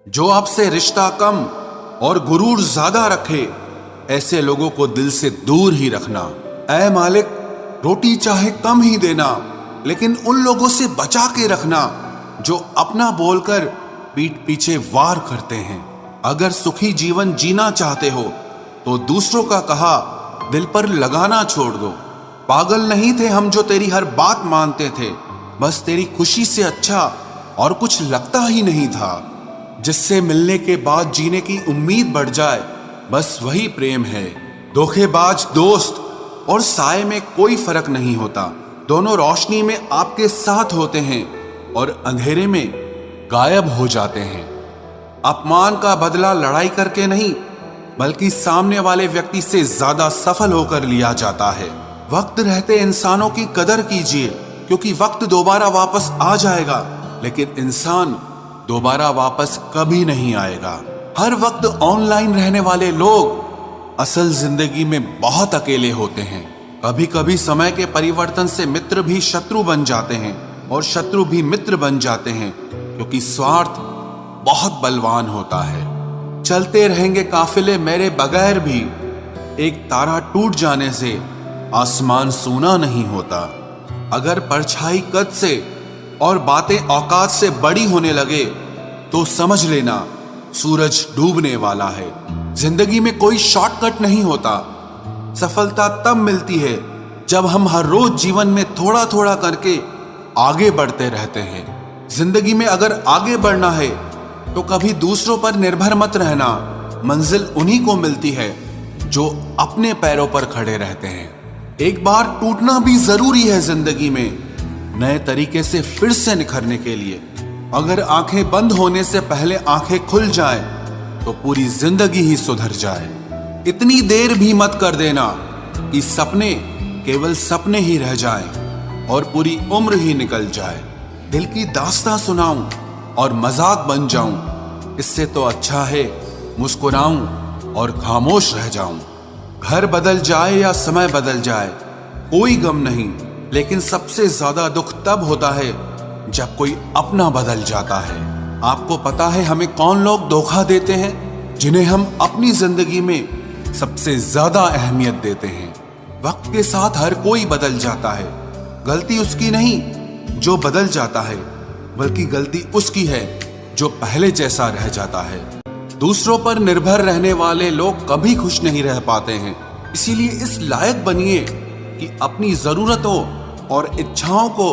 जो आपसे रिश्ता कम और गुरूर ज्यादा रखे, ऐसे लोगों को दिल से दूर ही रखना। ऐ मालिक, रोटी चाहे कम ही देना, लेकिन उन लोगों से बचा के रखना जो अपना बोलकर पीठ पीछे वार करते हैं। अगर सुखी जीवन जीना चाहते हो तो दूसरों का कहा दिल पर लगाना छोड़ दो। पागल नहीं थे हम जो तेरी हर बात मानते थे, बस तेरी खुशी से अच्छा और कुछ लगता ही नहीं था। जिससे मिलने के बाद जीने की उम्मीद बढ़ जाए, बस वही प्रेम है। धोखेबाज दोस्त और साए में कोई फर्क नहीं होता, दोनों रोशनी में आपके साथ होते हैं और अंधेरे में गायब हो जाते हैं। अपमान का बदला लड़ाई करके नहीं, बल्कि सामने वाले व्यक्ति से ज्यादा सफल होकर लिया जाता है। वक्त रहते इंसानों की कदर कीजिए, क्योंकि वक्त दोबारा वापस आ जाएगा, लेकिन इंसान दोबारा वापस कभी नहीं आएगा। हर वक्त ऑनलाइन रहने वाले लोग असल जिंदगी में बहुत अकेले होते हैं। कभी कभी समय के परिवर्तन से मित्र भी शत्रु बन जाते हैं और शत्रु भी मित्र बन जाते हैं, क्योंकि स्वार्थ बहुत बलवान होता है। चलते रहेंगे काफिले मेरे बगैर भी, एक तारा टूट जाने से आसमान सूना नहीं होता। अगर परछाई कद से और बातें औकात से बड़ी होने लगे तो समझ लेना सूरज डूबने वाला है। जिंदगी में कोई शॉर्टकट नहीं होता। सफलता तब मिलती है जब हम हर रोज जीवन में थोड़ा थोड़ा करके आगे बढ़ते रहते हैं। जिंदगी में अगर आगे बढ़ना है तो कभी दूसरों पर निर्भर मत रहना। मंजिल उन्हीं को मिलती है जो अपने पैरों पर खड़े रहते हैं। एक बार टूटना भी जरूरी है जिंदगी में, नए तरीके से फिर से निखरने के लिए। अगर आंखें बंद होने से पहले आंखें खुल जाए तो पूरी जिंदगी ही सुधर जाए। इतनी देर भी मत कर देना कि सपने केवल सपने ही रह जाएं और पूरी उम्र ही निकल जाए। दिल की दास्तां सुनाऊं और मजाक बन जाऊं, इससे तो अच्छा है मुस्कुराऊं और खामोश रह जाऊं। घर बदल जाए या समय बदल जाए, कोई गम नहीं, लेकिन सबसे ज्यादा दुख तब होता है जब कोई अपना बदल जाता है। आपको पता है हमें कौन लोग धोखा देते हैं, जिन्हें हम अपनी जिंदगी में सबसे ज्यादा अहमियत देते हैं। वक्त के साथ हर कोई बदल जाता है। गलती उसकी नहीं जो बदल जाता है, बल्कि गलती उसकी है जो पहले जैसा रह जाता है। दूसरों पर निर्भर रहने वाले लोग कभी खुश नहीं रह पाते हैं। इसीलिए इस लायक बनिए कि अपनी जरूरतों और इच्छाओं को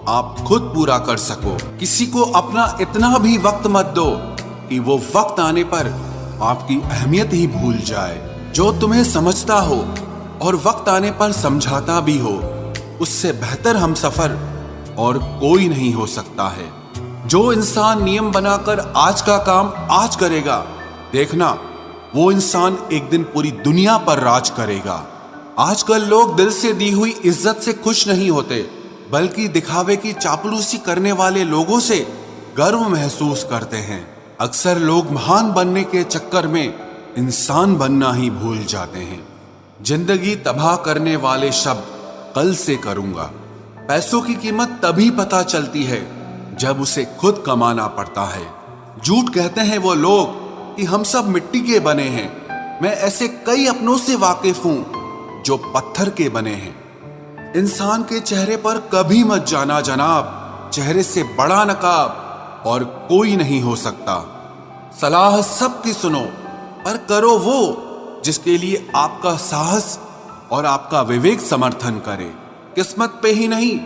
आप खुद पूरा कर सको। किसी को अपना इतना भी वक्त मत दो कि वो वक्त आने पर आपकी अहमियत ही भूल जाए। जो तुम्हें समझता हो और वक्त आने पर समझाता भी हो, उससे बेहतर हमसफर और कोई नहीं हो सकता है। जो इंसान नियम बनाकर आज का काम आज करेगा, देखना वो इंसान एक दिन पूरी दुनिया पर राज करेगा। आजकल लोग दिल से दी हुई इज्जत से खुश नहीं होते, बल्कि दिखावे की चापलूसी करने वाले लोगों से गर्व महसूस करते हैं। अक्सर लोग महान बनने के चक्कर में इंसान बनना ही भूल जाते हैं। जिंदगी तबाह करने वाले शब्द कल से करूंगा। पैसों की कीमत तभी पता चलती है जब उसे खुद कमाना पड़ता है। झूठ कहते हैं वो लोग कि हम सब मिट्टी के बने हैं। मैं ऐसे कई अपनों से वाकिफ हूं जो पत्थर के बने हैं। इंसान के चेहरे पर कभी मत जाना जनाब, चेहरे से बड़ा नकाब और कोई नहीं हो सकता। सलाह सबकी सुनो, पर करो वो जिसके लिए आपका साहस और आपका विवेक समर्थन करे। किस्मत पे ही नहीं,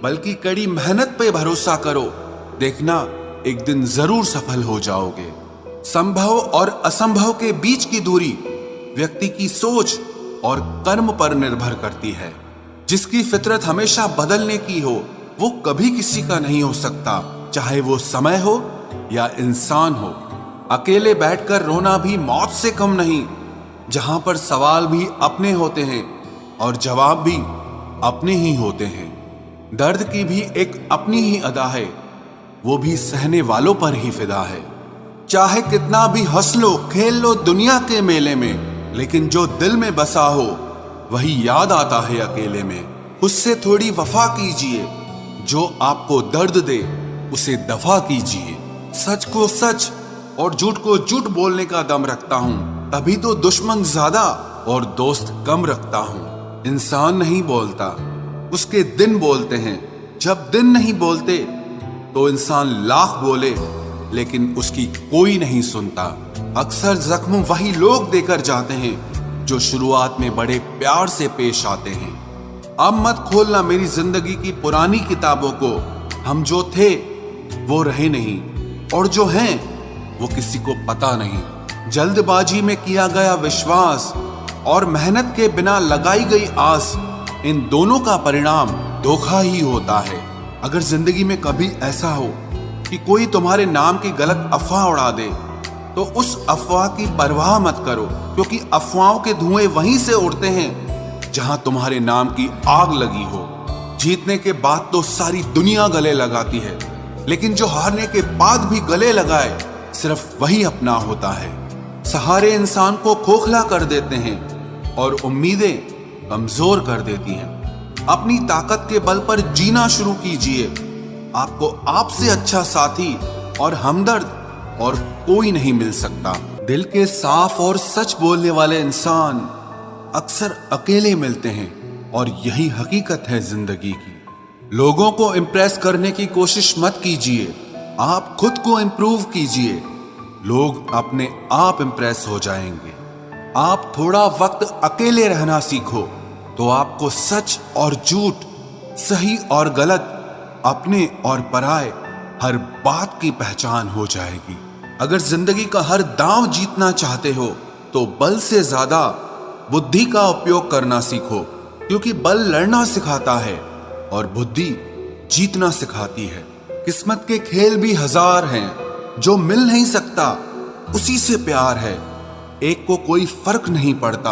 बल्कि कड़ी मेहनत पे भरोसा करो। देखना एक दिन जरूर सफल हो जाओगे। संभव और असंभव के बीच की दूरी व्यक्ति की सोच और कर्म पर निर्भर करती है। जिसकी फितरत हमेशा बदलने की हो, वो कभी किसी का नहीं हो सकता, चाहे वो समय हो या इंसान हो। अकेले बैठकर रोना भी मौत से कम नहीं, जहां पर सवाल भी अपने होते हैं और जवाब भी अपने ही होते हैं। दर्द की भी एक अपनी ही अदा है, वो भी सहने वालों पर ही फिदा है। चाहे कितना भी हंस लो खेल लो दुनिया के मेले में, लेकिन जो दिल में बसा हो वही याद आता है अकेले में। उससे थोड़ी वफा कीजिए, जो आपको दर्द दे उसे दफा कीजिए। सच को सच और झूठ को झूठ बोलने का दम रखता हूँ, तभी तो दुश्मन ज्यादा और दोस्त कम रखता हूँ। इंसान नहीं बोलता, उसके दिन बोलते हैं। जब दिन नहीं बोलते तो इंसान लाख बोले लेकिन उसकी कोई नहीं सुनता। अक्सर जख्म वही लोग देकर जाते हैं जो शुरुआत में बड़े प्यार से पेश आते हैं। अब मत खोलना मेरी जिंदगी की पुरानी किताबों को। हम जो थे वो रहे नहीं, और जो हैं वो किसी को पता नहीं। जल्दबाजी में किया गया विश्वास और मेहनत के बिना लगाई गई आस, इन दोनों का परिणाम धोखा ही होता है। अगर जिंदगी में कभी ऐसा हो कि कोई तुम्हारे नाम की गलत अफवाह उड़ा दे, तो उस अफवाह की परवाह मत करो, क्योंकि अफवाहों के धुएं वहीं से उड़ते हैं जहां तुम्हारे नाम की आग लगी हो। जीतने के बाद तो सारी दुनिया गले लगाती है, लेकिन जो हारने के बाद भी गले लगाए सिर्फ वही अपना होता है। सहारे इंसान को खोखला कर देते हैं और उम्मीदें कमजोर कर देती हैं। अपनी ताकत के बल पर जीना शुरू कीजिए। आपको आपसे अच्छा साथी और हमदर्द और कोई नहीं मिल सकता। दिल के साफ और सच बोलने वाले इंसान अक्सर अकेले मिलते हैं, और यही हकीकत है जिंदगी की। लोगों को इम्प्रेस करने की कोशिश मत कीजिए, आप खुद को इम्प्रूव कीजिए। लोग अपने आप इम्प्रेस हो जाएंगे। आप थोड़ा वक्त अकेले रहना सीखो तो आपको सच और झूठ, सही और गलत, अपने और पराये हर बात की पहचान हो जाएगी। अगर जिंदगी का हर दांव जीतना चाहते हो तो बल से ज्यादा बुद्धि का उपयोग करना सीखो, क्योंकि बल लड़ना सिखाता है और बुद्धि जीतना सिखाती है। किस्मत के खेल भी हजार हैं, जो मिल नहीं सकता उसी से प्यार है। एक को कोई फर्क नहीं पड़ता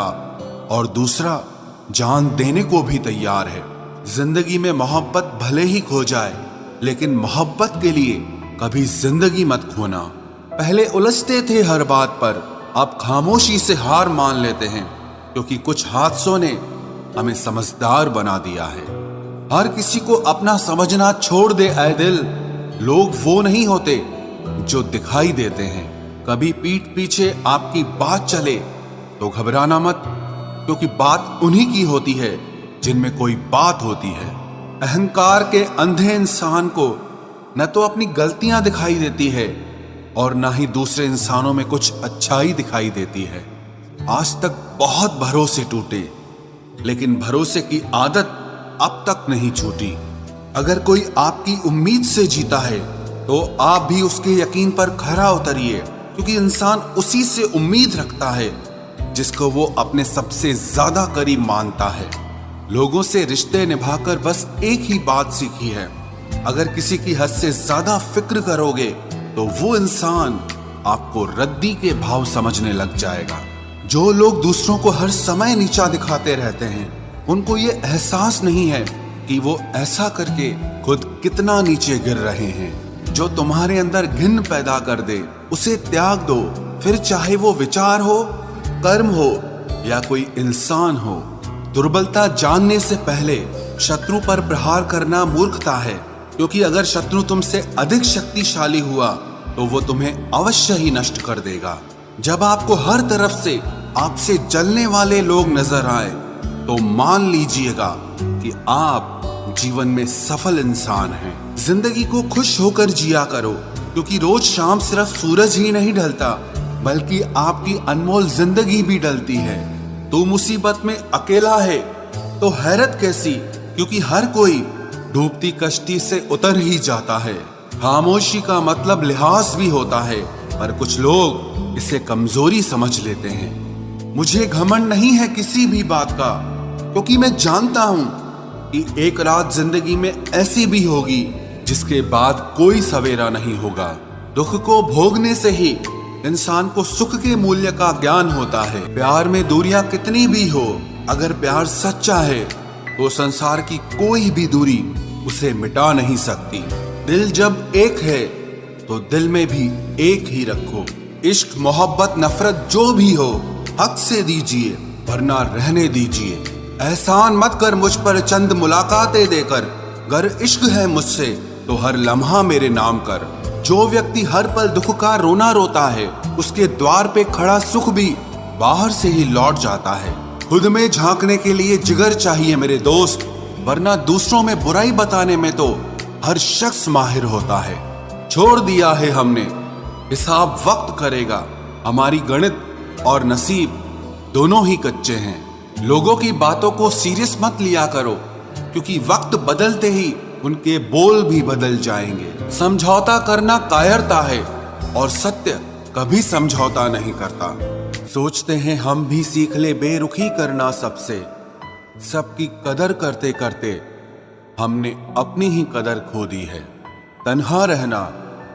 और दूसरा जान देने को भी तैयार है। जिंदगी में मोहब्बत भले ही खो जाए, लेकिन मोहब्बत के लिए कभी जिंदगी मत खोना। पहले उलझते थे हर बात पर, अब खामोशी से हार मान लेते हैं, क्योंकि कुछ हादसों ने हमें समझदार बना दिया है। हर किसी को अपना समझना छोड़ दे ऐ दिल। लोग वो नहीं होते जो दिखाई देते हैं। कभी पीठ पीछे आपकी बात चले तो घबराना मत, क्योंकि बात उन्हीं की होती है जिनमें कोई बात होती है। अहंकार के अंधे इंसान को न तो अपनी गलतियां दिखाई देती है और न ही दूसरे इंसानों में कुछ अच्छाई दिखाई देती है। आज तक बहुत भरोसे टूटे, लेकिन भरोसे की आदत अब तक नहीं छूटी। अगर कोई आपकी उम्मीद से जीता है तो आप भी उसके यकीन पर खरा उतरिए, क्योंकि इंसान उसी से उम्मीद रखता है जिसको वो अपने सबसे ज्यादा करीब मानता है। लोगों से रिश्ते निभाकर बस एक ही बात सीखी है, अगर किसी की हद से ज्यादा फिक्र करोगे तो वो इंसान आपको रद्दी के भाव समझने लग जाएगा। जो लोग दूसरों को हर समय नीचा दिखाते रहते हैं, उनको ये एहसास नहीं है कि वो ऐसा करके खुद कितना नीचे गिर रहे हैं। जो तुम्हारे अंदर घिन पैदा कर दे उसे त्याग दो, फिर चाहे वो विचार हो, कर्म हो या कोई इंसान हो। दुर्बलता जानने से पहले शत्रु पर प्रहार करना मूर्खता है, क्योंकि अगर शत्रु तुमसे अधिक शक्तिशाली हुआ तो वो तुम्हें अवश्य ही नष्ट कर देगा। जब आपको हर तरफ से आपसे जलने वाले लोग नजर आए तो मान लीजिएगा कि आप जीवन में सफल इंसान हैं। जिंदगी को खुश होकर जिया करो, क्योंकि रोज शाम सिर्फ सूरज ही नहीं ढलता, बल्कि आपकी अनमोल जिंदगी भी ढलती है। तू मुसीबत में अकेला है तो हैरत कैसी, क्योंकि हर कोई डूबती कश्ती से उतर ही जाता है। खामोशी का मतलब लिहाज भी होता है, पर कुछ लोग इसे कमजोरी समझ लेते हैं। मुझे घमंड नहीं है किसी भी बात का, क्योंकि मैं जानता हूं कि एक रात जिंदगी में ऐसी भी होगी जिसके बाद कोई सवेरा नहीं होगा। दुख को भोगने से ही इंसान को सुख के मूल्य का ज्ञान होता है। प्यार में दूरियां कितनी भी हो, अगर प्यार सच्चा है तो संसार की कोई भी दूरी उसे मिटा नहीं सकती। दिल जब एक है तो दिल में भी एक ही रखो। इश्क मोहब्बत नफरत जो भी हो हक से दीजिए, वरना रहने दीजिए। एहसान मत कर मुझ पर चंद मुलाकातें देकर, गर इश्क है मुझसे तो हर लम्हा मेरे नाम कर। जो व्यक्ति हर पल दुख का रोना रोता है, उसके द्वार पे खड़ा सुख भी बाहर से ही लौट जाता है। खुद में झांकने के लिए जिगर चाहिए मेरे दोस्त, वरना दूसरों में बुराई बताने में तो हर शख्स माहिर होता है। छोड़ दिया है हमने, हिसाब वक्त करेगा। हमारी गणित और नसीब दोनों ही कच्चे हैं। लोगों की बातों को सीरियस मत लिया करो, क्योंकि वक्त बदलते ही उनके बोल भी बदल जाएंगे। समझौता करना कायरता है और सत्य कभी समझौता नहीं करता। सोचते हैं हम भी सीख ले बेरुखी करना सबसे, सबकी कदर करते करते हमने अपनी ही कदर खो दी है। तन्हा रहना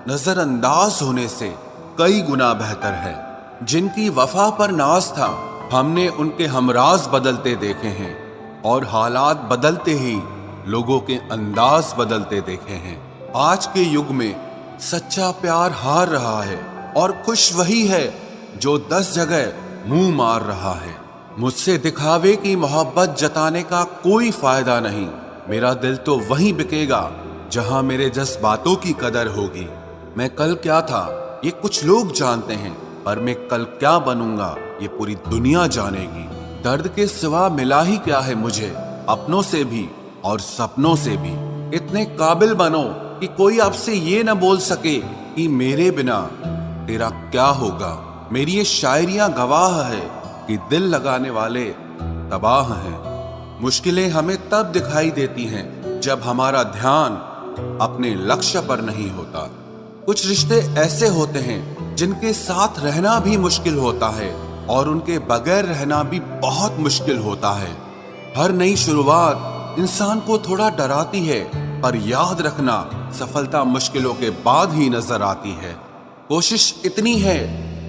नजरअंदाज होने से कई गुना बेहतर है। जिनकी वफा पर नाज था, हमने उनके हमराज बदलते देखे हैं, और हालात बदलते ही लोगों के अंदाज बदलते देखे हैं। आज के युग में सच्चा प्यार हार रहा है, और खुश वही है जो 10 जगह मुंह मार रहा है। मुझसे दिखावे की मोहब्बत जताने का कोई फायदा नहीं। मेरा दिल तो वहीं बिकेगा जहां मेरे जज्बातों की कदर होगी। मैं कल क्या था ये कुछ लोग जानते हैं, पर मैं कल क्या बनूंगा ये पूरी दुनिया जानेगी। दर्द के सिवा मिला ही क्या है मुझे, अपनों से भी और सपनों से भी। इतने काबिल बनो कि कोई आपसे ये न बोल सके कि मेरे बिना तेरा क्या होगा। मेरी ये शायरियां गवाह है कि दिल लगाने वाले तबाह हैं। मुश्किलें हमें तब दिखाई देती हैं जब हमारा ध्यान अपने लक्ष्य पर नहीं होता। कुछ रिश्ते ऐसे होते हैं जिनके साथ रहना भी मुश्किल होता है, और उनके बगैर रहना भी बहुत मुश्किल होता है। हर नई शुरुआत इंसान को थोड़ा डराती है, पर याद रखना सफलता मुश्किलों के बाद ही नजर आती है। कोशिश इतनी है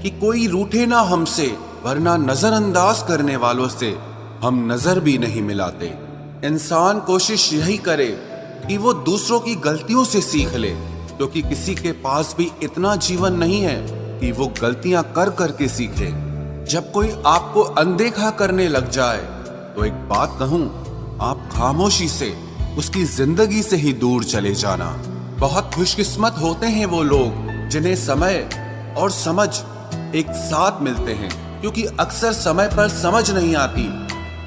कि कोई रूठे ना हमसे, वरना नजरअंदाज करने वालों से हम नजर भी नहीं मिलाते। इंसान कोशिश यही करे कि वो दूसरों की गलतियों से सीख ले, क्योंकि किसी के पास भी इतना जीवन नहीं है कि वो गलतियां कर करके सीखे। जब कोई आपको अनदेखा करने लग जाए तो एक बात कहूं, आप खामोशी से उसकी जिंदगी से ही दूर चले जाना। बहुत खुशकिस्मत होते हैं वो लोग जिन्हें समय और समझ एक साथ मिलते हैं, क्योंकि अक्सर समय पर समझ नहीं आती,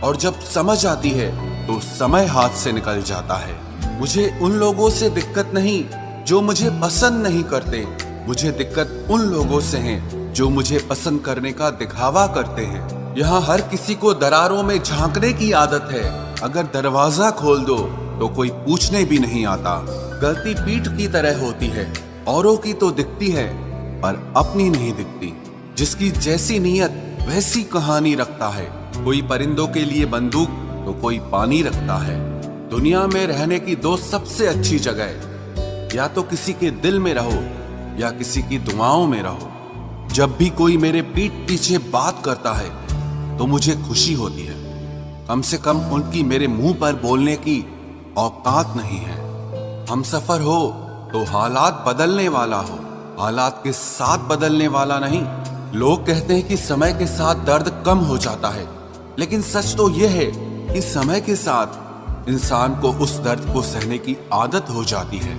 और जब समझ आती है तो समय हाथ से निकल जाता है। मुझे उन लोगों से दिक्कत नहीं जो मुझे पसंद नहीं करते, मुझे दिक्कत उन लोगों से है जो मुझे पसंद करने का दिखावा करते हैं। यहाँ हर किसी को दरारों में झांकने की आदत है। अगर दरवाजा खोल दो तो कोई पूछने भी नहीं आता। गलती पीठ की तरह होती है, औरों की तो दिखती है पर अपनी नहीं दिखती। जिसकी जैसी नीयत वैसी कहानी रखता है। कोई परिंदों के लिए बंदूक तो कोई पानी रखता है। दुनिया में रहने की दो सबसे अच्छी जगह, या तो किसी के दिल में रहो या किसी की दुआओं में रहो। जब भी कोई मेरे पीठ पीछे बात करता है तो मुझे खुशी होती है। कम से कम उनकी मेरे मुंह पर बोलने की औकात नहीं है। हम सफर हो तो हालात बदलने वाला हो, हालात के साथ बदलने वाला नहीं। लोग कहते हैं कि समय के साथ दर्द कम हो जाता है, लेकिन सच तो यह है कि समय के साथ इंसान को उस दर्द को सहने की आदत हो जाती है।